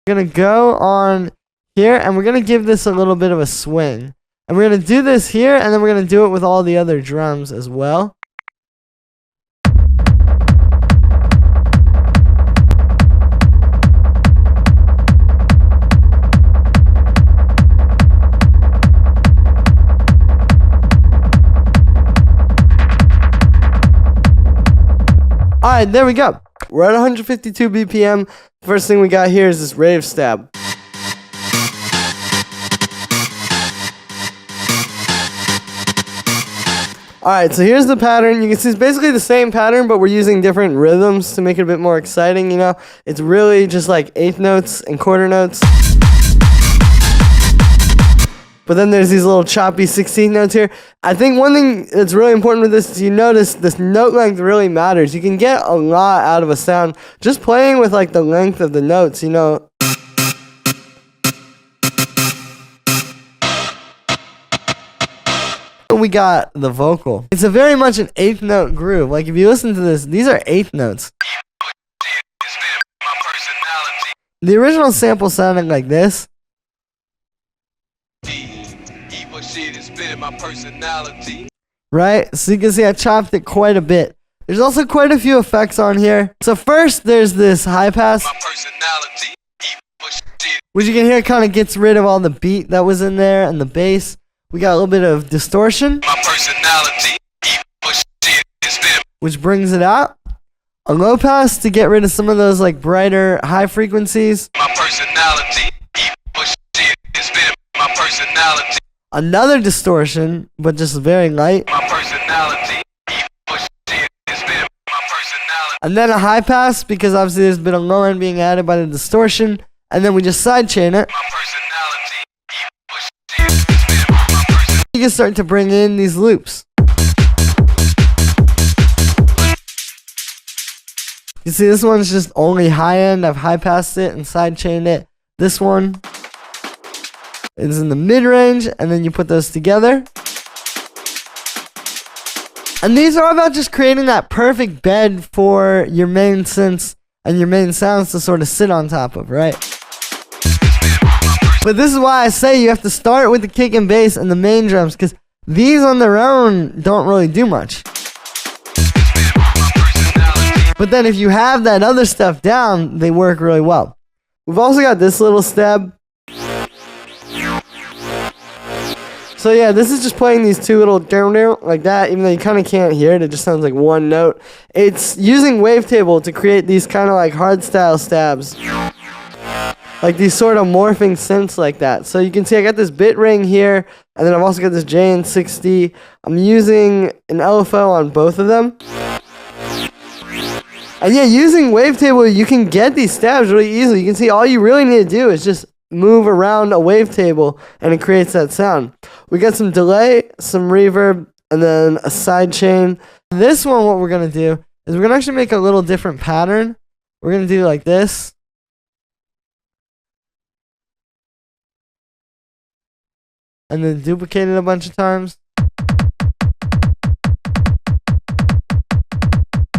We're gonna go on here and we're gonna give this a little bit of a swing. And we're gonna do this here and then we're gonna do it with all the other drums as well. Alright, there we go. We're at 152 BPM. First thing we got here is this rave stab. Alright, so here's the pattern. You can see it's basically the same pattern, but we're using different rhythms to make it a bit more exciting, you know? It's really just like eighth notes and quarter notes. But then there's these little choppy 16th notes here. I think one thing that's really important with this is you notice this note length really matters. You can get a lot out of a sound just playing with like the length of the notes, you know. We got the vocal. It's a very much an eighth note groove. Like if you listen to this, these are eighth notes. The original sample sounded like this. Right? So you can see I chopped it quite a bit. There's also quite a few effects on here. So first there's this high pass, which you can hear kind of gets rid of all the beat that was in there and the bass. We got a little bit of distortion, which brings it out. A low pass to get rid of some of those like brighter high frequencies. Another distortion, but just very light. And then a high pass, because obviously there's been a low end being added by the distortion. And then we just sidechain it. You can start to bring in these loops. You see this one's just only high end. I've high passed it and sidechained it. This one is in the mid range, and then you put those together. And these are all about just creating that perfect bed for your main synths and your main sounds to sort of sit on top of, right? But this is why I say you have to start with the kick and bass and the main drums, because these on their own don't really do much. But then if you have that other stuff down, they work really well. We've also got this little stab. So yeah, this is just playing these two little like that, even though you kind of can't hear it. It just sounds like one note. It's using wavetable to create these kind of like hardstyle stabs. Like these sort of morphing synths like that. So you can see I got this bit ring here, and then I've also got this JN60. I'm using an LFO on both of them. And yeah, using wavetable, you can get these stabs really easily. You can see all you really need to do is just move around a wavetable, and it creates that sound. We got some delay, some reverb, and then a sidechain. This one, what we're going to do is we're going to actually make a little different pattern. We're going to do like this. And then duplicate it a bunch of times.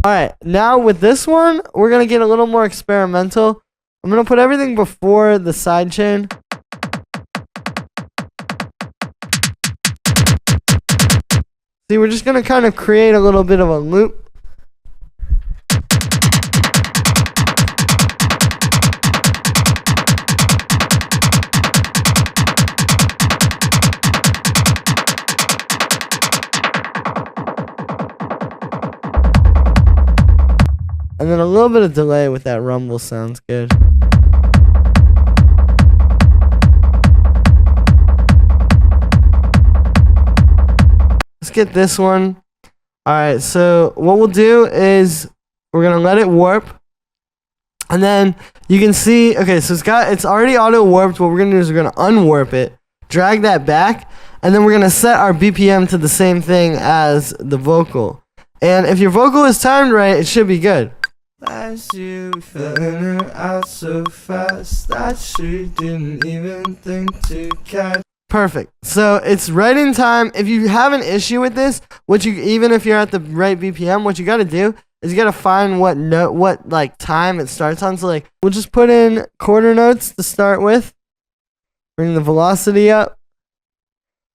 Alright, now with this one, we're going to get a little more experimental. I'm going to put everything before the sidechain. See, we're just going to kind of create a little bit of a loop. And then a little bit of delay with that rumble sounds good. Let's get this one. Alright, so what we'll do is we're going to let it warp. And then you can see, okay, so it's already auto warped. What we're going to do is we're going to unwarp it, drag that back, and then we're going to set our BPM to the same thing as the vocal. And if your vocal is timed right, it should be good. Last year we fell in her out so fast that she didn't even think to catch. Perfect. So it's right in time. If you have an issue with this, even if you're at the right BPM, what you got to do is you gotta find what note, what like time it starts on. So like we'll just put in quarter notes to start with. Bring the velocity up.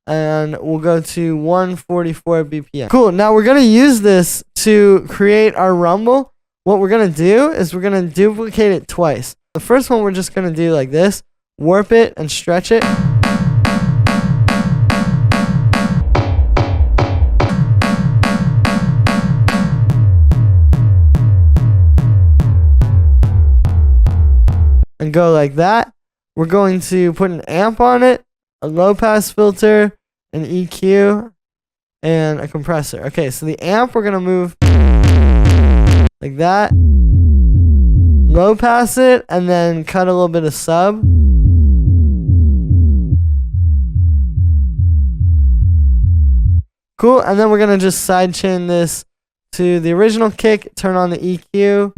And we'll go to 144 BPM. Cool. Now we're gonna use this to create our rumble. What we're gonna do is we're gonna duplicate it twice. The first one we're just gonna do like this, warp it and stretch it. And go like that. We're going to put an amp on it, a low pass filter, an EQ, and a compressor. Okay, so the amp we're gonna move like that, low pass it, and then cut a little bit of sub. Cool, and then we're gonna just sidechain this to the original kick, turn on the EQ.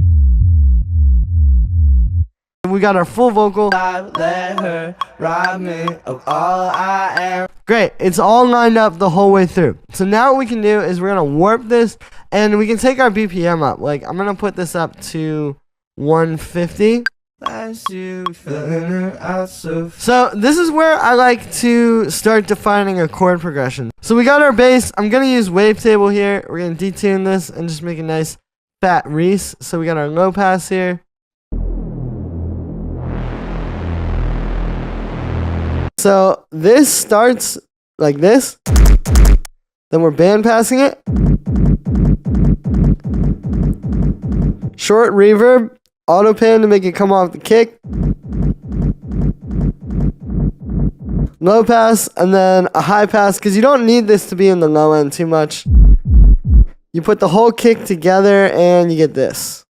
We got our full vocal. I let her rob me of all I am. Great, it's all lined up the whole way through. So now what we can do is we're gonna warp this and we can take our BPM up. Like I'm gonna put this up to 150. So this is where I like to start defining a chord progression. So we got our bass. I'm gonna use wavetable here. We're gonna detune this and just make a nice fat Reese. So we got our low pass here. So this starts like this, then we're band passing it. Short reverb, auto pan to make it come off the kick. Low pass, and then a high pass, because you don't need this to be in the low end too much. You put the whole kick together and you get this.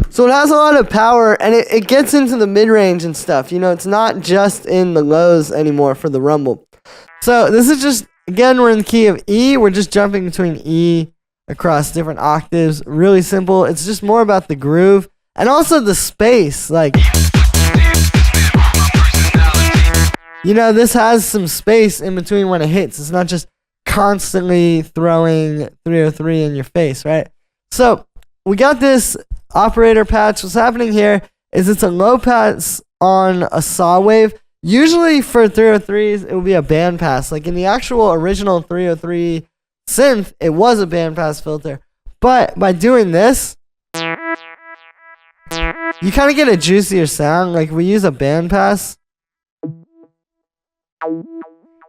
So it has a lot of power, and it gets into the mid-range and stuff. You know, it's not just in the lows anymore for the rumble. So this is just, again, we're in the key of E. We're just jumping between E across different octaves. Really simple. It's just more about the groove and also the space. Like, you know, this has some space in between when it hits. It's not just constantly throwing 303 in your face, right? So we got this operator patch. What's happening here is it's a low pass on a saw wave. Usually for 303s, it will be a band pass. Like in the actual original 303 synth, it was a band pass filter. But by doing this, you kind of get a juicier sound. Like we use a band pass.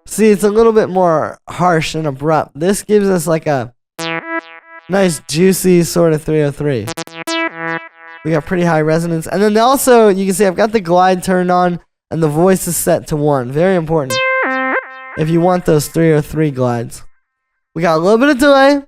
See, it's a little bit more harsh and abrupt. This gives us like a nice juicy sort of 303. We got pretty high resonance. And then also, you can see I've got the glide turned on and the voice is set to 1. Very important if you want those 303 glides. We got a little bit of delay,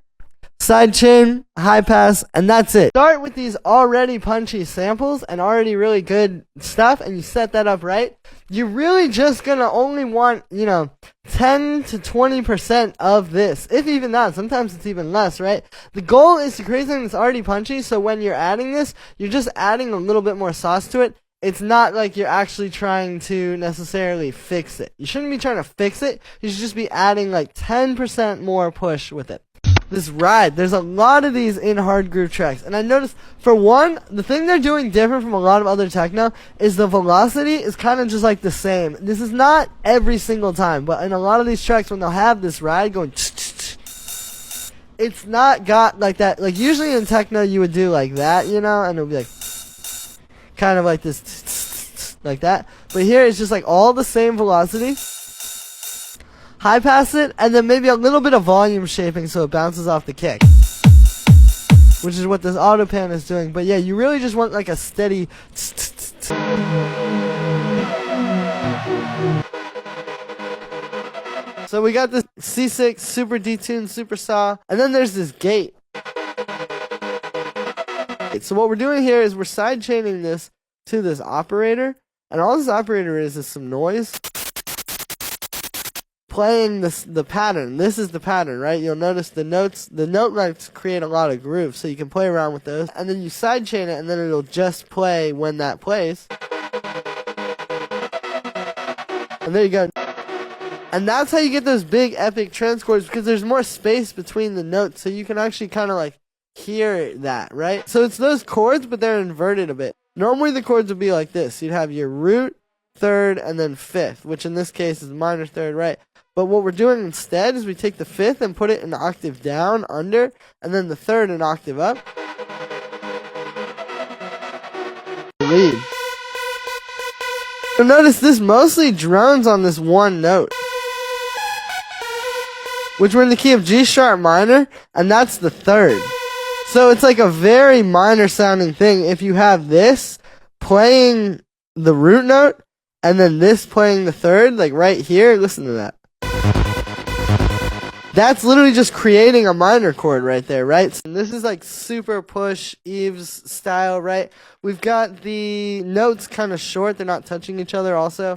side chain, high pass, and that's it. Start with these already punchy samples and already really good stuff, and you set that up right. You're really just gonna only want, 10 to 20% of this, if even that. Sometimes it's even less, right? The goal is to create something that's already punchy, so when you're adding this, you're just adding a little bit more sauce to it. It's not like you're actually trying to necessarily fix it. You shouldn't be trying to fix it. You should just be adding like 10% more push with it. This ride, there's a lot of these in hard groove tracks, and I noticed, for one, the thing they're doing different from a lot of other techno is the velocity is kind of just like the same. This is not every single time, but in a lot of these tracks, when they'll have this ride going, it's not got like that. Like usually in techno you would do like that, and it'll be like kind of like this like that, but here it's just like all the same velocity. High pass it, and then maybe a little bit of volume shaping so it bounces off the kick, which is what this auto pan is doing. But yeah, you really just want like a steady. So we got this C6 super detuned super saw, and then there's this gate. So what we're doing here is we're side chaining this to this operator, and all this operator is some noise playing the pattern. This is the pattern, right? You'll notice the note lights create a lot of grooves, so you can play around with those, and then you sidechain it, and then it'll just play when that plays. And there you go. And that's how you get those big epic trance chords, because there's more space between the notes, so you can actually kind of like hear that, right? So it's those chords, but they're inverted a bit. Normally the chords would be like this. You'd have your root, third, and then fifth, which in this case is minor third, right? But what we're doing instead is we take the fifth and put it an octave down, under, and then the third an octave up. Lead. So notice this mostly drones on this one note, which we're in the key of G sharp minor, and that's the third. So it's like a very minor sounding thing if you have this playing the root note and then this playing the third, like right here. Listen to that. That's literally just creating a minor chord right there, right? And this is like super push Eves style, right? We've got the notes kind of short. They're not touching each other also.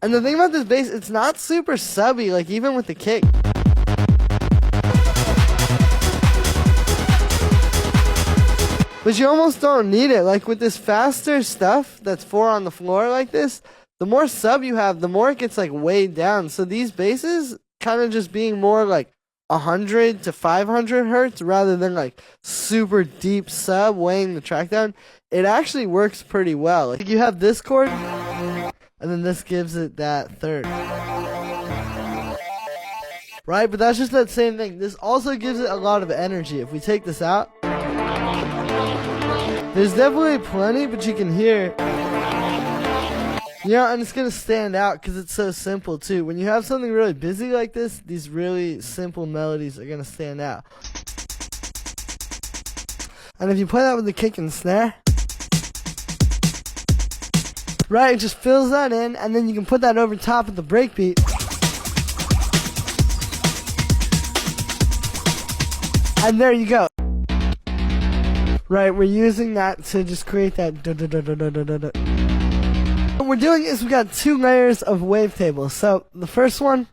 And the thing about this bass, it's not super subby, like even with the kick. But you almost don't need it. Like with this faster stuff that's 4 on the floor like this, the more sub you have, the more it gets like weighed down. So these basses kind of just being more like 100 to 500 hertz rather than like super deep sub weighing the track down, it actually works pretty well. Like you have this chord, and then this gives it that third. Right, but that's just that same thing. This also gives it a lot of energy. If we take this out, there's definitely plenty, but you can hear. Yeah, and it's going to stand out because it's so simple too. When you have something really busy like this, these really simple melodies are going to stand out. And if you play that with the kick and snare, right, it just fills that in, and then you can put that over top of the breakbeat. And there you go. Right, we're using that to just create that da-da-da-da-da-da-da. What we're doing is we got 2 layers of wavetables. So the first one,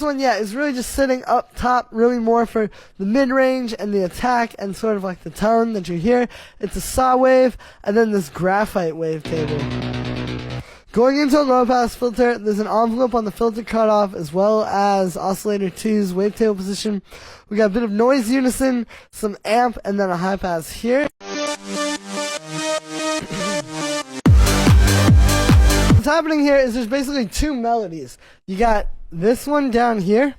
is really just sitting up top, really more for the mid-range and the attack and sort of like the tone that you hear. It's a saw wave, and then this graphite wavetable. Going into a low-pass filter, there's an envelope on the filter cutoff as well as oscillator 2's wavetable position. We got a bit of noise unison, some amp, and then a high-pass here. What's happening here is there's basically 2 melodies. You got this one down here,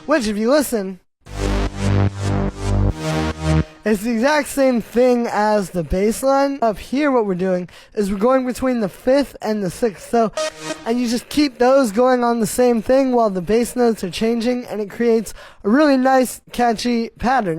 which if you listen, it's the exact same thing as the bass line. Up here what we're doing is we're going between the 5th and the 6th. So, and you just keep those going on the same thing while the bass notes are changing, and it creates a really nice, catchy pattern.